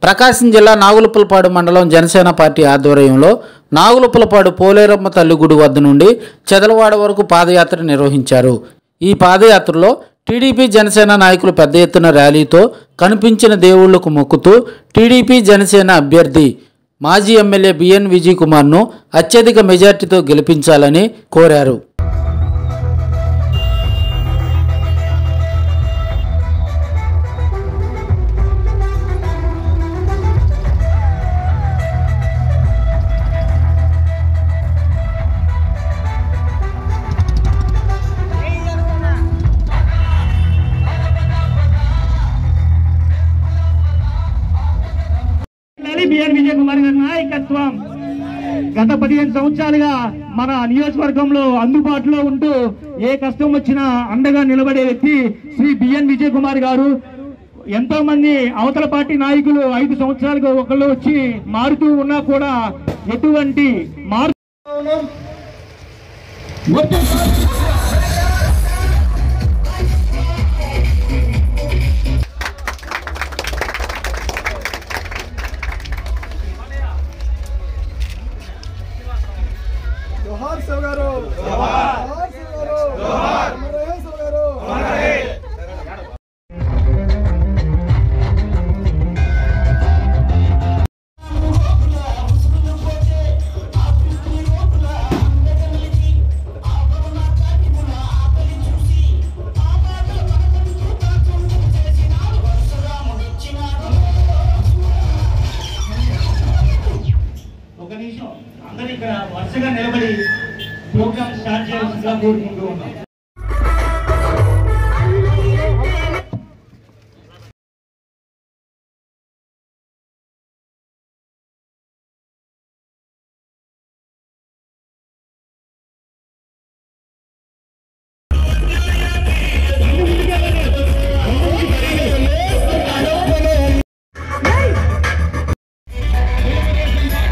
ప్రకాశం జిల్లా నాగులుపులపాడు మండలం జనసేన పార్టీ ఆధ్వర్యంలో నాగులుపులపాడు పోలేరమ్మ తల్లి గుడి వద్ద నుండి చెదలవాడ వరకు పాదయాత్ర నిర్వహించారు. ఈ పాదయాత్రలో టీడీపీ జనసేన నాయకులు పెద్ద ఎత్తున ర్యాలీతో కనిపించిన దేవుళ్లకు మొక్కుతూ టీడీపీ జనసేన అభ్యర్థి మాజీ ఎమ్మెల్యే బిఎన్ విజయ్ కుమార్ను అత్యధిక మెజార్టీతో గెలిపించాలని కోరారు. బిఎన్ విజయ్ కుమార్ గారి నాయకత్వం గత 15 సంవత్సరాలుగా మన నియోజకవర్గంలో అందుబాటులో ఉంటూ ఏ కష్టం వచ్చినా అండగా నిలబడే వ్యక్తి శ్రీ బిఎన్ విజయ్ కుమార్ గారు. ఎంతో మంది అవతల పార్టీ నాయకులు 5 సంవత్సరాలుగా ఒకళ్ళు వచ్చి మారుతూ ఉన్నా కూడా ఎటువంటి మార్పు అందరూ ఇక్కడ వరుసగా నిలబడి ప్రోగ్రామ్ స్టార్ట్ చేయాల్సిందిగా కోరుకుంటున్నాను.